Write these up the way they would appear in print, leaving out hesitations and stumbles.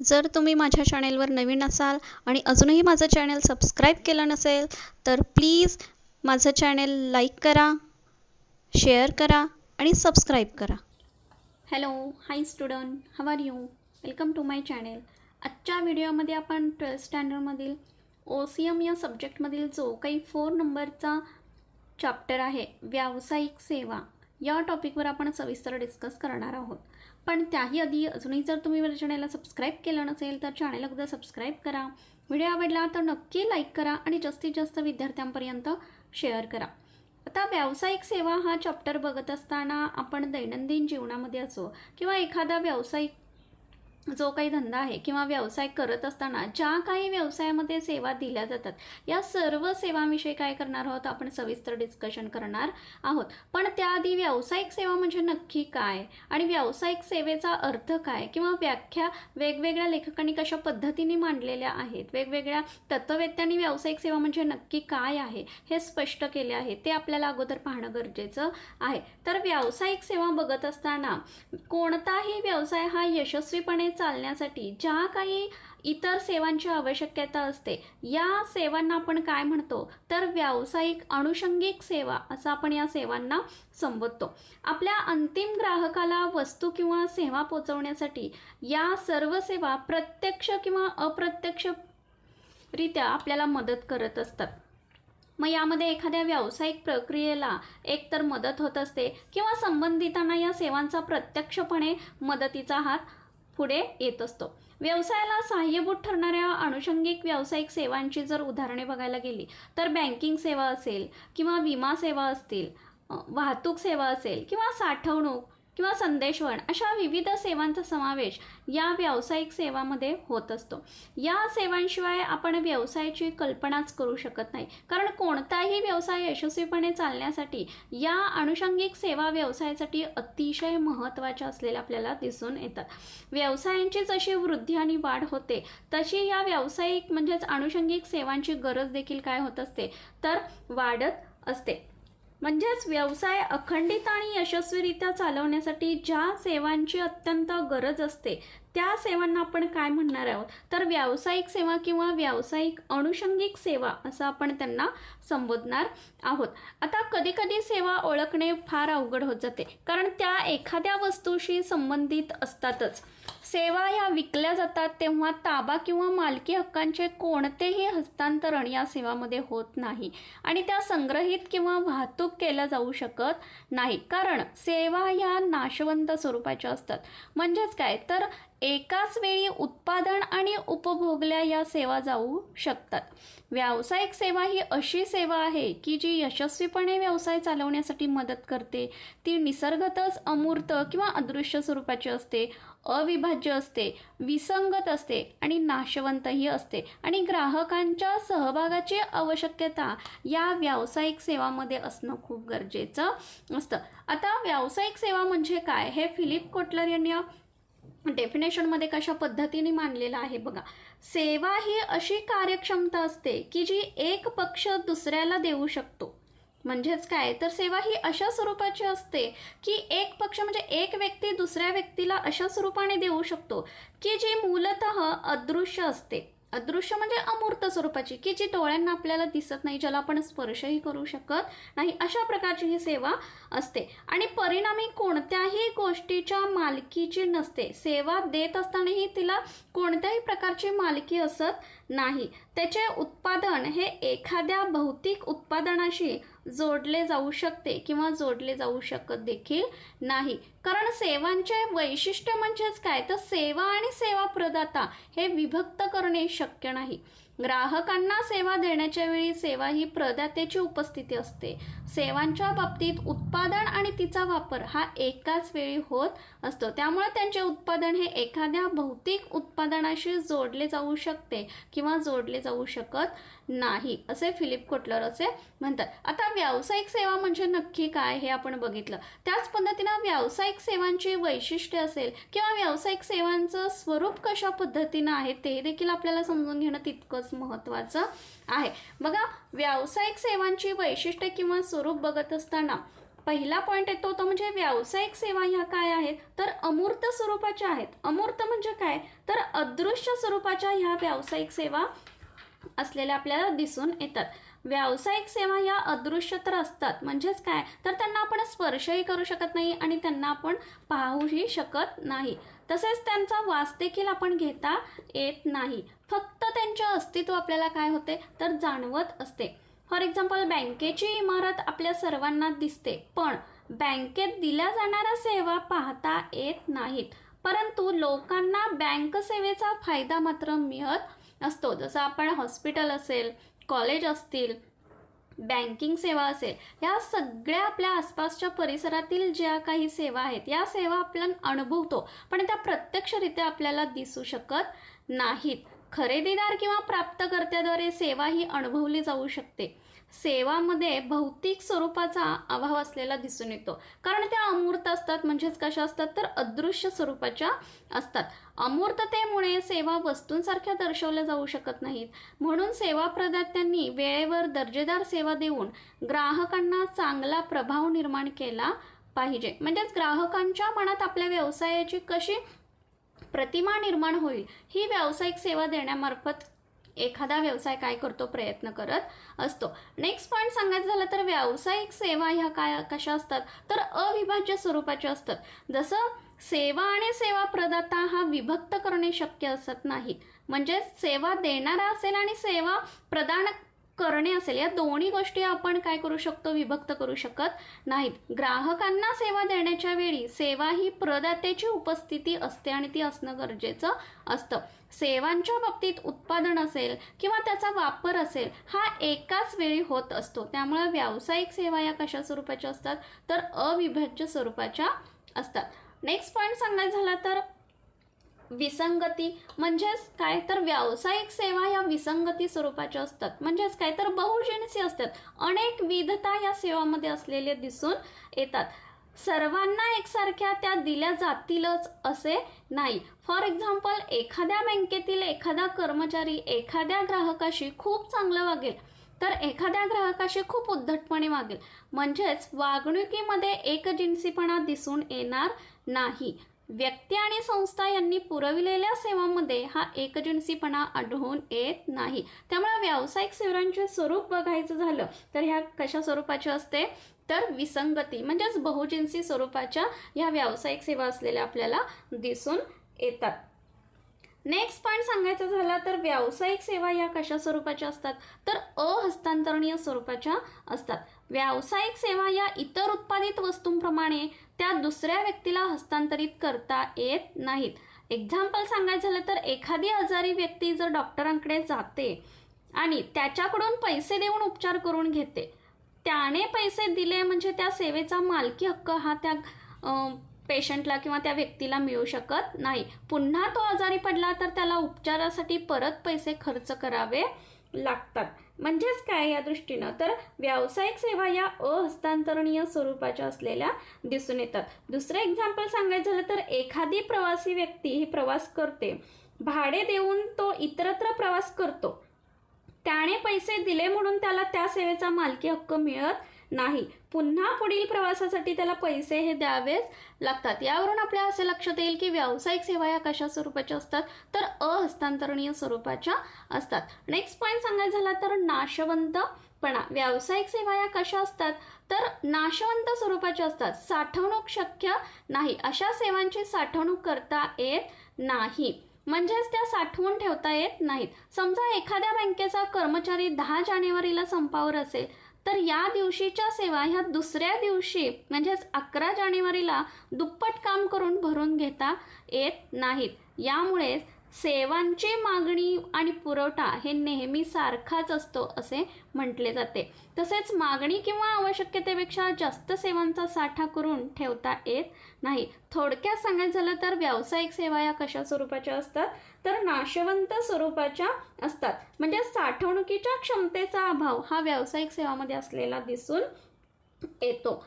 जर तुम्ही माझ्या चॅनेलवर नवीन असाल आणि अजूनही माझं चॅनल सबस्क्राईब केलं नसेल तर प्लीज माझं चॅनल लाईक करा, शेअर करा आणि सबस्क्राईब करा. Hello, hi student, how are you? Welcome to my channel. आजच्या व्हिडिओमध्ये आपण 12th स्टँडर्डमधील OCM या सब्जेक्टमधील जो काही 4 नंबरचा चॅप्टर आहे व्यावसायिक सेवा या टॉपिकवर आपण सविस्तर डिस्कस करणार आहोत. पण त्याही आधी अजूनही जर तुम्ही माझ्या चॅनलला सबस्क्राईब केलं नसेल तर चॅनल अगोदर सबस्क्राईब करा. व्हिडिओ आवडला तर नक्की लाईक करा आणि जास्तीत जास्त विद्यार्थ्यांपर्यंत शेअर करा. आता व्यावसायिक सेवा हा चॅप्टर बघत असताना आपण दैनंदिन जीवनामध्ये असो किंवा एखादा व्यावसायिक जो काही धंदा आहे किंवा व्यवसाय करत असताना ज्या काही व्यवसायामध्ये सेवा दिल्या जातात या सर्व सेवांविषयी काय करणार आहोत आपण सविस्तर डिस्कशन करणार आहोत. पण त्याआधी व्यावसायिक सेवा म्हणजे नक्की काय आणि व्यावसायिक सेवेचा अर्थ काय किंवा व्याख्या वेगवेगळ्या लेखकांनी कशा पद्धतीने मांडलेल्या आहेत, वेगवेगळ्या तत्ववेत्यांनी व्यावसायिक सेवा म्हणजे नक्की काय आहे हे स्पष्ट केले आहे ते आपल्याला अगोदर पाहणं गरजेचं आहे. तर व्यावसायिक सेवा बघत असताना कोणताही व्यवसाय हा यशस्वीपणे चालण्यासाठी ज्या काही इतर सेवांची आवश्यकता असते या सेवांना आपण काय म्हणतो तर व्यावसायिक अनुषंगिक सेवा असं आपण या सेवांना संबोधतो. आपल्या अंतिम ग्राहकाला वस्तू किंवा सेवा पोहोचवण्यासाठी या सर्व सेवा प्रत्यक्ष किंवा अप्रत्यक्षरित्या आपल्याला मदत करत असतात. मग यामध्ये एखाद्या व्यावसायिक प्रक्रियेला एकतर मदत होत असते किंवा संबंधितांना या सेवांचा प्रत्यक्षपणे मदतीचा हात पुढे येत असतो. व्यवसायाला सहाय्यभूत ठरणाऱ्या अनुषंगिक व्यावसायिक सेवांची जर उदाहरणे बघायला गेली तर बँकिंग सेवा असेल किंवा विमा सेवा असतील, वाहतूक सेवा असेल किंवा साठवणूक किंवा संदेशवहन अशा विविध सेवांचा समावेश या व्यावसायिक सेवामध्ये होत असतो. या सेवांशिवाय आपण व्यवसायाची कल्पनाच करू शकत नाही, कारण कोणताही व्यवसाय यशस्वीपणे चालण्यासाठी या अनुषंगिक सेवा व्यवसायासाठी अतिशय महत्त्वाच्या असलेल्या आपल्याला दिसून येतात. व्यवसायांची जशी वृद्धी आणि वाढ होते तशी या व्यावसायिक म्हणजेच अनुषंगिक सेवांची गरज देखील काय होत असते तर वाढत असते. म्हणजेच व्यवसाय अखंडित आणि यशस्वीरित्या चालवण्यासाठी ज्या सेवांची अत्यंत गरज असते त्या सेवांना आपण काय म्हणणार आहोत तर व्यावसायिक सेवा किंवा व्यावसायिक अनुषंगिक सेवा असं आपण त्यांना संबोधणार आहोत. आता कधी कधी सेवा ओळखणे फार अवघड होत जाते, कारण त्या एखाद्या वस्तूशी संबंधित असतातच. सेवा ह्या विकल्या जातात तेव्हा ताबा किंवा मालकी हक्कांचे कोणतेही हस्तांतरण या सेवामध्ये होत नाही आणि त्या संग्रहित किंवा वाहतूक केल्या जाऊ शकत नाही, कारण सेवा ह्या नाशवंत स्वरूपाच्या असतात. म्हणजेच काय तर एकाच वेळी उत्पादन आणि उपभोगल्या या सेवा जाऊ शकतात. व्यावसायिक सेवा ही अशी सेवा आहे की जी यशस्वीपणे व्यवसाय चालवण्यासाठी मदत करते. ती निसर्गतच अमूर्त किंवा अदृश्य स्वरूपाची असते, अविभाज्य असते, विसंगत असते आणि नाशवंतही असते आणि ग्राहकांच्या सहभागाची आवश्यकता या व्यावसायिक सेवामध्ये असणं खूप गरजेचं असतं. आता व्यावसायिक सेवा म्हणजे काय हे फिलिप कोटलर यांनी डेफिनेशनमध्ये कशा पद्धतीने मांडलेलं आहे बघा. सेवा ही अशी कार्यक्षमता असते की जी एक पक्ष दुसऱ्याला देऊ शकतो. म्हणजेच काय तर सेवा ही अशा स्वरूपाची असते की एक पक्ष म्हणजे एक व्यक्ती दुसऱ्या व्यक्तीला अशा स्वरूपाने देऊ शकतो की जी मूलतः अदृश्य असते. अदृश्य म्हणजे अमूर्त स्वरूपाची की जी डोळ्यांना आपल्याला दिसत नाही, ज्याला आपण स्पर्शही करू शकत नाही, अशा प्रकारची ही सेवा असते आणि परिणामी कोणत्याही गोष्टीच्या मालकीची नसते. सेवा देत असतानाही तिला कोणत्याही प्रकारची मालकी असत नाही. त्याचे उत्पादन हे एखाद्या भौतिक उत्पादनाशी जोडले जाऊ शकते किंवा जोडले जाऊ शकत देखील नाही, कारण सेवांचे वैशिष्ट्य म्हणजेच काय तर सेवा आणि सेवा प्रदाता हे विभक्त करणे शक्य नाही. ग्राहकांना सेवा देण्याच्या वेळी सेवा ही प्रदात्याची उपस्थिती असते. सेवांच्या बाबतीत उत्पादन आणि तिचा वापर हा एकाच वेळी होत असतो, त्यामुळे त्यांचे उत्पादन हे एखाद्या भौतिक उत्पादनाशी जोडले जाऊ शकते किंवा जोडले जाऊ शकत नाही असे फिलिप कोटलर असे म्हणतात. आता व्यावसायिक सेवा म्हणजे नक्की काय हे आपण बघितलं. त्याच पद्धतीनं व्यावसायिक सेवांची वैशिष्ट्ये असेल किंवा व्यावसायिक सेवांचं स्वरूप कशा पद्धतीनं आहे ते देखील आपल्याला समजून घेणं तितकंच महत्त्वाचं आहे. बघा, व्यावसायिक सेवांची वैशिष्ट्ये किंवा स्वरूप बघत असताना पहिला पॉईंट येतो तो म्हणजे व्यावसायिक सेवा ह्या काय आहेत तर अमूर्त स्वरूपाच्या आहेत. अमूर्त म्हणजे काय तर अदृश्य स्वरूपाच्या ह्या व्यावसायिक सेवा असलेल्या आपल्याला दिसून येतात. व्यावसायिक सेवा या अदृश्य तर असतात, म्हणजेच काय तर त्यांना आपण स्पर्शही करू शकत नाही आणि त्यांना आपण पाहूही शकत नाही. तसेच त्यांचा वास देखील आपण घेता येत नाही. फक्त त्यांचे अस्तित्व आपल्याला काय होते तर जाणवत असते. फॉर एक्झाम्पल, बँकेची इमारत आपल्या सर्वांना दिसते, पण बँकेत दिल्या जाणाऱ्या सेवा पाहता येत नाहीत. परंतु लोकांना बँक सेवेचा फायदा मात्र मिळत असतो. जसं आपण हॉस्पिटल असेल, कॉलेज असतील, बँकिंग सेवा असेल, या सगळ्या आपल्या आसपासच्या परिसरातील ज्या काही सेवा आहेत या सेवा आपण अनुभवतो, पण त्या प्रत्यक्षरित्या आपल्याला दिसू शकत नाहीत. खरेदीदार किंवा प्राप्तकर्त्याद्वारे सेवा ही अनुभवली जाऊ शकते. सेवामध्ये भौतिक स्वरूपाचा अभाव असलेला दिसून येतो, कारण त्या अमूर्त असतात, म्हणजेच कशा असतात तर अदृश्य स्वरूपाच्या असतात. अमूर्ततेमुळे सेवा वस्तूंसारख्या दर्शवल्या जाऊ शकत नाहीत. म्हणून सेवा प्रदात्यांनी वेळेवर दर्जेदार सेवा देऊन ग्राहकांना चांगला प्रभाव निर्माण केला पाहिजे. म्हणजेच ग्राहकांच्या मनात आपल्या व्यवसायाची कशी प्रतिमा निर्माण होईल ही व्यावसायिक सेवा देण्यामार्फत एखादा व्यवसाय काय करतो प्रयत्न करत असतो. नेक्स्ट पॉईंट सांगायचं झालं तर व्यावसायिक सेवा ह्या काय कशा असतात तर अविभाज्य स्वरूपाच्या असतात. जसं सेवा आणि सेवा प्रदाता हा विभक्त करणे शक्य असत नाही. म्हणजे सेवा देणारा असेल आणि सेवा प्रदान करणे असेल, या दोन्ही गोष्टी आपण काय करू शकतो विभक्त करू शकत नाहीत. ग्राहकांना सेवा देण्याच्या वेळी सेवा ही प्रदात्याची उपस्थिती असते आणि ती असणं गरजेचं असतं. सेवांच्या बाबतीत उत्पादन असेल किंवा त्याचा वापर असेल हा एकाच वेळी होत असतो. त्यामुळे व्यावसायिक सेवा या कशा स्वरूपाच्या असतात तर अविभाज्य स्वरूपाच्या असतात. नेक्स्ट पॉईंट सांगायचं झाला तर विसंगती, म्हणजेच काय तर व्यावसायिक सेवा या विसंगती स्वरूपाच्या असतात. म्हणजेच काय तर बहुजिनसी असतात. अनेक विधता या सेवांमध्ये असलेले दिसून येतात. सर्वांना एकसारख्या त्या दिल्या जातीलच असे नाही. फॉर एक्झाम्पल, एखाद्या बँकेतील एखादा कर्मचारी एखाद्या ग्राहकाशी खूप चांगलं वागेल तर एखाद्या ग्राहकाशी खूप उद्धटपणे वागेल. म्हणजेच वागणुकीमध्ये एकजिनसीपणा दिसून येणार नाही. व्यक्ती आणि संस्था यांनी पुरविलेल्या सेवांमध्ये हा एकजिनसीपणा आढळून येत नाही. त्यामुळे व्यावसायिक सेवांचे स्वरूप बघायचं झालं तर ह्या कशा स्वरूपाच्या असते तर विसंगती, म्हणजेच बहुजिन्सी स्वरूपाच्या ह्या व्यावसायिक सेवा असलेल्या आपल्याला दिसून येतात. नेक्स्ट पॉईंट सांगायचं झाला तर व्यावसायिक सेवा या कशा स्वरूपाच्या असतात तर अहस्तांतरणीय स्वरूपाच्या असतात. व्यावसायिक सेवा या इतर उत्पादित वस्तूंप्रमाणे त्या दुसऱ्या व्यक्तीला हस्तांतरित करता येत नाहीत. एक्झाम्पल सांगायचं झालं तर एखादी आजारी व्यक्ती जर डॉक्टरांकडे जाते आणि त्याच्याकडून पैसे देऊन उपचार करून घेते, त्याने पैसे दिले म्हणजे त्या सेवेचा मालकी हक्क हा त्या पेशंटला किंवा त्या व्यक्तीला मिळू शकत नाही. पुन्हा तो आजारी पडला तर त्याला उपचारासाठी परत पैसे खर्च करावे लागतात. म्हणजेच काय या दृष्टीनं तर व्यावसायिक सेवा या अहस्तांतरणीय स्वरूपाच्या असलेल्या दिसून येतात. दुसरं एक्झाम्पल सांगायचं झालं तर एखादी प्रवासी व्यक्ती ही प्रवास करते, भाडे देऊन तो इतरत्र प्रवास करतो, त्याने पैसे दिले म्हणून त्याला त्या सेवेचा मालकी हक्क मिळत नाही. पुन्हा पुढील प्रवासासाठी त्याला पैसे हे द्यावेच लागतात. यावरून आपल्याला असे लक्षात येईल की व्यावसायिक सेवा या कशा स्वरूपाच्या असतात तर अहस्तांतरणीय स्वरूपाच्या असतात. नेक्स्ट पॉईंट सांगायचं झाला तर नाशवंतपणा. व्यावसायिक सेवा या कशा असतात तर नाशवंत स्वरूपाच्या असतात. साठवणूक शक्य नाही, अशा सेवांची साठवणूक करता येत नाही. म्हणजेच त्या साठवून ठेवता येत नाहीत. समजा एखाद्या बँकेचा कर्मचारी 10 जानेवारीला संपावर असेल तर या दिवशीच्या सेवा ह्या दुसऱ्या दिवशी म्हणजेच 11 जानेवारीला दुप्पट काम करून भरून घेता येत नाहीत. यामुळे सेवांची मागणी आणि पुरवठा हे नेहमी सारखाच असतो असे म्हटले जाते. तसेच मागणी किंवा आवश्यकतेपेक्षा जास्त सेवांचा साठा करून ठेवता येत नाही. थोडक्यात सांगायचं झालं तर व्यावसायिक सेवा या कशा स्वरूपाच्या असतात तर नाशवंत स्वरूपाच्या असतात. म्हणजे साठवणुकीच्या क्षमतेचा अभाव हा व्यावसायिक सेवामध्ये असलेला दिसून येतो.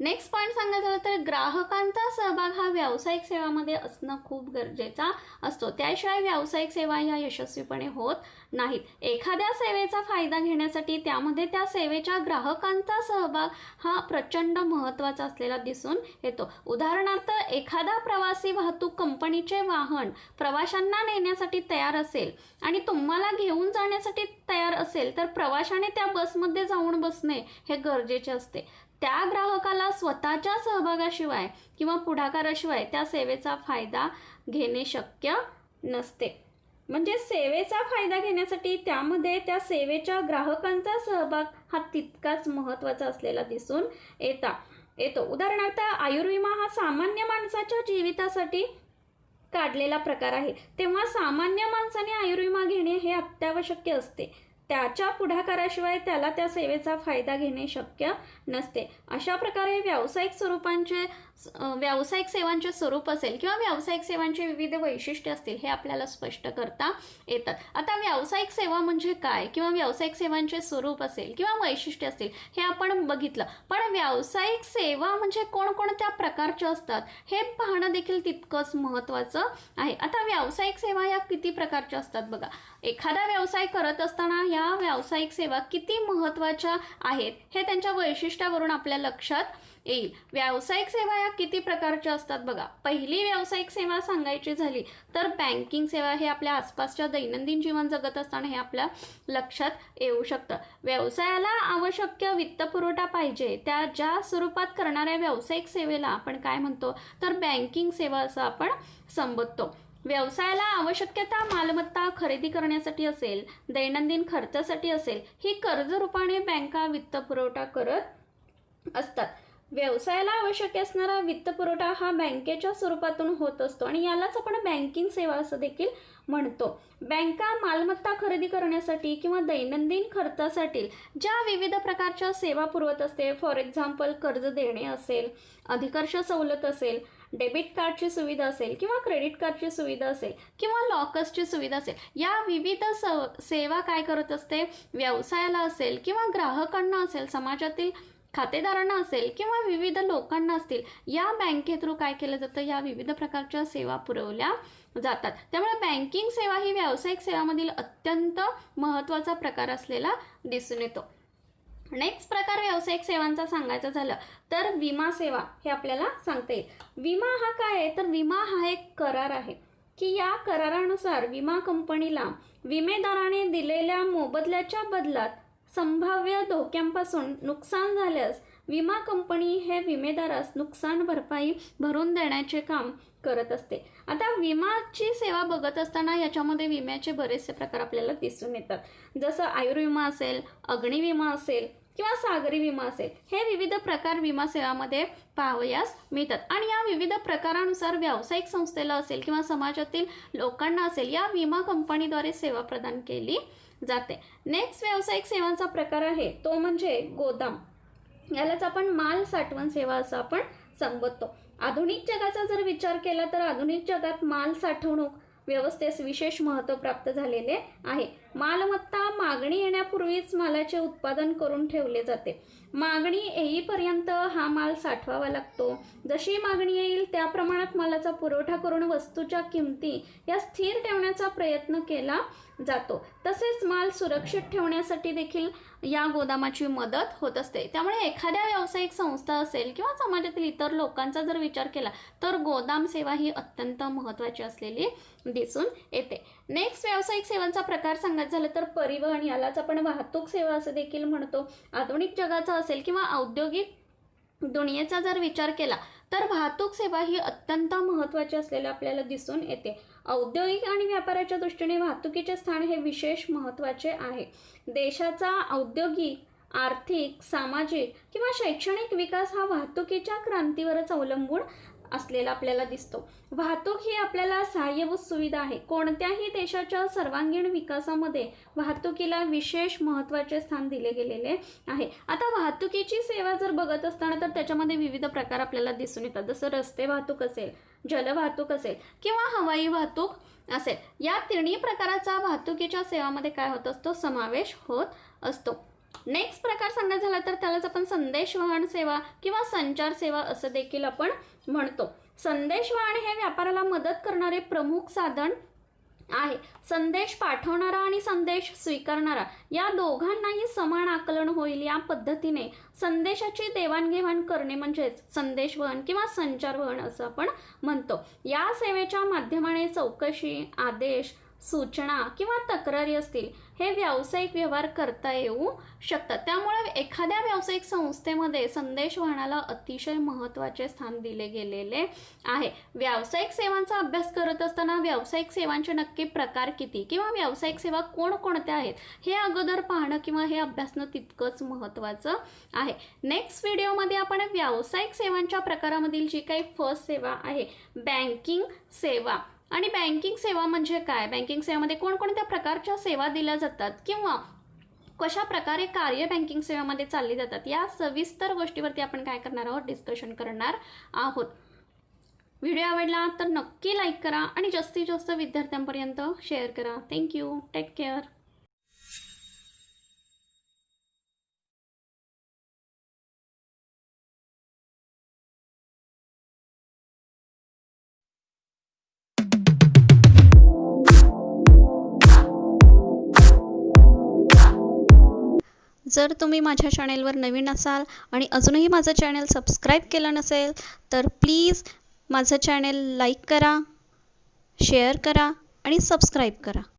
नेक्स्ट पॉईंट सांगायचं झालं तर ग्राहकांचा सहभाग हा व्यावसायिक सेवामध्ये असणं खूप गरजेचा असतो. त्याशिवाय व्यावसायिक सेवा ह्या यशस्वीपणे होत नाहीत. एखाद्या सेवेचा फायदा घेण्यासाठी त्यामध्ये त्या सेवेच्या ग्राहकांचा सहभाग हा प्रचंड महत्त्वाचा असलेला दिसून येतो. उदाहरणार्थ, एखादा प्रवासी वाहतूक कंपनीचे वाहन प्रवाशांना नेण्यासाठी तयार असेल आणि तुम्हाला घेऊन जाण्यासाठी तयार असेल तर प्रवाशाने त्या बसमध्ये जाऊन बसणे हे गरजेचे असते. त्या ग्राहकाला स्वतःच्या सहभागाशिवाय किंवा पुढाकाराशिवाय त्या सेवेचा फायदा घेणे शक्य नसते. म्हणजे सेवेचा फायदा घेण्यासाठी त्यामध्ये त्या सेवेच्या ग्राहकांचा सहभाग हा तितकाच महत्त्वाचा असलेला दिसून येतो. उदाहरणार्थ, आयुर्विमा हा सामान्य माणसाच्या जीवितासाठी काढलेला प्रकार आहे. तेव्हा सामान्य माणसाने आयुर्विमा घेणे हे अत्यावश्यक असते. त्याच्या पुढाकाराशिवाय त्याला त्या सेवेचा फायदा घेणे शक्य नसते. अशा प्रकारे व्यावसायिक सेवांचे स्वरूप असेल किंवा व्यावसायिक सेवांचे विविध वैशिष्ट्ये असतील हे आपल्याला स्पष्ट करता येतात. आता व्यावसायिक सेवा म्हणजे काय किंवा व्यावसायिक सेवांचे स्वरूप असेल किंवा वैशिष्ट्ये असतील हे आपण बघितलं. पण व्यावसायिक सेवा म्हणजे कोणकोणत्या प्रकारच्या असतात हे पाहणं देखील तितकंच महत्त्वाचं आहे. आता व्यावसायिक सेवा या किती प्रकारच्या असतात बघा. एखादा व्यवसाय करत असताना या व्यावसायिक सेवा किती महत्त्वाच्या आहेत हे त्यांच्या वैशिष्ट्यावरून आपल्या लक्षात येईल. व्यावसायिक सेवा या किती प्रकारच्या असतात बघा. पहिली व्यावसायिक सेवा सांगायची झाली तर बँकिंग सेवा हे आपल्या आसपासच्या दैनंदिन जीवन जगत असताना हे आपल्या लक्षात येऊ शकतं. व्यवसायाला आवश्यक वित्तपुरवठा पाहिजे त्या ज्या स्वरूपात करणाऱ्या व्यावसायिक सेवेला आपण काय म्हणतो तर बँकिंग सेवा असं आपण संबोधतो. व्यवसायाला आवश्यकता मालमत्ता खरेदी करण्यासाठी असेल, दैनंदिन खर्चासाठी असेल, ही कर्जरूपाने बँका वित्तपुरवठा करत असतात. व्यवसायाला आवश्यक असणारा वित्तपुरवठा हा बँकेच्या स्वरूपातून होत असतो आणि यालाच आपण बँकिंग सेवा असं देखील म्हणतो. बँका मालमत्ता खरेदी करण्यासाठी किंवा दैनंदिन खर्चासाठी ज्या विविध प्रकारच्या सेवा पुरवत असते, फॉर एक्झाम्पल कर्ज देणे असेल, अधिकर्ष सवलत असेल, डेबिट कार्डची सुविधा असेल किंवा क्रेडिट कार्डची सुविधा असेल किंवा लॉकर्सची सुविधा असेल, या विविध सेवा काय करत असते, व्यवसायाला असेल किंवा ग्राहकांना असेल, समाजातील खातेदारांना असेल किंवा विविध लोकांना असतील, या बँके थ्रू काय केलं जातं, या विविध प्रकारच्या सेवा पुरवल्या जातात. त्यामुळे बँकिंग सेवा ही व्यावसायिक सेवामधील अत्यंत महत्त्वाचा प्रकार असलेला दिसून येतो. नेक्स्ट प्रकार व्यावसायिक सेवांचा सांगायचं झालं तर विमा सेवा हे आपल्याला सांगता येईल. विमा हा काय आहे तर विमा हा एक करार आहे की या करारानुसार विमा कंपनीला विमेदाराने दिलेल्या मोबदल्याच्या बदलात संभाव्य धोक्यांपासून नुकसान झाल्यास विमा कंपनी हे विमेदारास नुकसान भरपाई भरून देण्याचे काम करत असते. आता विमाची सेवा बघत असताना याच्यामध्ये विम्याचे बरेचसे प्रकार आपल्याला दिसून येतात. जसं आयुर्विमा असेल, अग्निविमा असेल किंवा सागरी विमा असेल, हे विविध प्रकार विमा सेवामध्ये पाहावयास मिळतात आणि या विविध प्रकारानुसार व्यावसायिक संस्थेला असेल किंवा समाजातील लोकांना असेल, या विमा कंपनीद्वारे सेवा प्रदान केली जाते. नेक्स्ट व्यावसायिक सेवांचा प्रकार आहे तो म्हणजे गोदाम. यालाच आपण माल साठवण सेवा असं आपण संबोधतो. आधुनिक जगाचा जर विचार केला तर आधुनिक जगात माल साठवणूक व्यवस्थेस विशेष महत्त्व प्राप्त झालेले आहे. मालमत्ता मागणी येण्यापूर्वीच मालाचे उत्पादन करून ठेवले जाते. मागणी येईपर्यंत हा माल साठवावा लागतो. जशी मागणी येईल त्या प्रमाणात मालाचा पुरवठा करून वस्तूच्या किमती या स्थिर ठेवण्याचा प्रयत्न केला जातो. तसेच माल सुरक्षित ठेवण्यासाठी देखील या गोदामाची मदत होत असते. त्यामुळे एखाद्या व्यावसायिक संस्था असेल किंवा समाजातील इतर लोकांचा जर विचार केला तर गोदाम सेवा ही अत्यंत महत्त्वाची असलेली दिसून येते. नेक्स्ट व्यावसायिक सेवांचा प्रकार सांगायचा झालं तर परिवहन. यालाच आपण वाहतूक सेवा असं देखील म्हणतो. आधुनिक जगाचा असेल किंवा औद्योगिक दुनियेचा जर विचार केला तर वाहतूक सेवा ही अत्यंत महत्त्वाची असलेली आपल्याला दिसून येते. औद्योगिक आणि व्यापाराच्या दृष्टीने वाहतुकीचे स्थान हे विशेष महत्त्वाचे आहे. देशाचा औद्योगिक, आर्थिक, सामाजिक किंवा शैक्षणिक विकास हा वाहतुकीच्या क्रांतीवरच अवलंबून असलेला आपल्याला दिसतो. वाहतूक ही आपल्याला सहाय्यभूत सुविधा आहे. कोणत्याही देशाच्या सर्वांगीण विकासामध्ये वाहतुकीला विशेष महत्त्वाचे स्थान दिले गेलेले आहे. आता वाहतुकीची सेवा जर बघत असताना तर त्याच्यामध्ये विविध प्रकार आपल्याला दिसून येतात. जसं रस्ते वाहतूक असेल, जलवाहतूक असेल किंवा हवाई वाहतूक असेल, या तिन्ही प्रकाराचा वाहतुकीच्या सेवामध्ये काय होत असतो, समावेश होत असतो. नेक्स्ट प्रकार सांगायचा झाला तर त्यालाच आपण संदेशवहन सेवा किंवा संचार सेवा असं देखील आपण म्हणतो. संदेशवहन हे व्यापाराला मदत करणारे प्रमुख साधन आहे. संदेश पाठवणारा आणि संदेश स्वीकारणारा या दोघांनाही समान आकलन होईल या पद्धतीने संदेशाची देवाणघेवाण करणे म्हणजेच संदेशवहन किंवा संचारवहन असं आपण म्हणतो. या सेवेच्या माध्यमाने चौकशी, आदेश, सूचना किंवा तक्रारी असतील हे व्यावसायिक व्यवहार करता येऊ शकतात. त्यामुळे एखाद्या व्यावसायिक संस्थेमध्ये संदेशवहनाला अतिशय महत्त्वाचे स्थान दिले गेलेले आहे. व्यावसायिक सेवांचा अभ्यास करत असताना व्यावसायिक सेवांचे नक्की प्रकार किती किंवा व्यावसायिक सेवा कोणकोणत्या आहेत हे अगोदर पाहणं किंवा हे अभ्यासणं तितकंच महत्त्वाचं आहे. नेक्स्ट व्हिडिओमध्ये आपण व्यावसायिक सेवांच्या प्रकारामधील जी काही फर्स्ट सेवा आहे बँकिंग सेवा आणि बँकिंग सेवा म्हणजे काय, बँकिंग सेवेमध्ये कोणकोणत्या प्रकारच्या सेवा दिल्या जातात किंवा कशा प्रकारे कार्य बँकिंग सेवेमध्ये चालली जातात या सविस्तर गोष्टीवरती आपण काय करणार आहोत, डिस्कशन करणार आहोत. व्हिडिओ आवडला तर नक्की लाईक करा आणि जास्तीत जास्त विद्यार्थ्यांपर्यंत शेअर करा. थँक्यू. Take care. जर तुम्ही माझ्या चॅनेलवर नवीन असाल आणि अजूनही माझं चॅनल सबस्क्राईब केलं नसेल तर प्लीज माझं चॅनल लाईक करा, शेअर करा आणि सबस्क्राईब करा.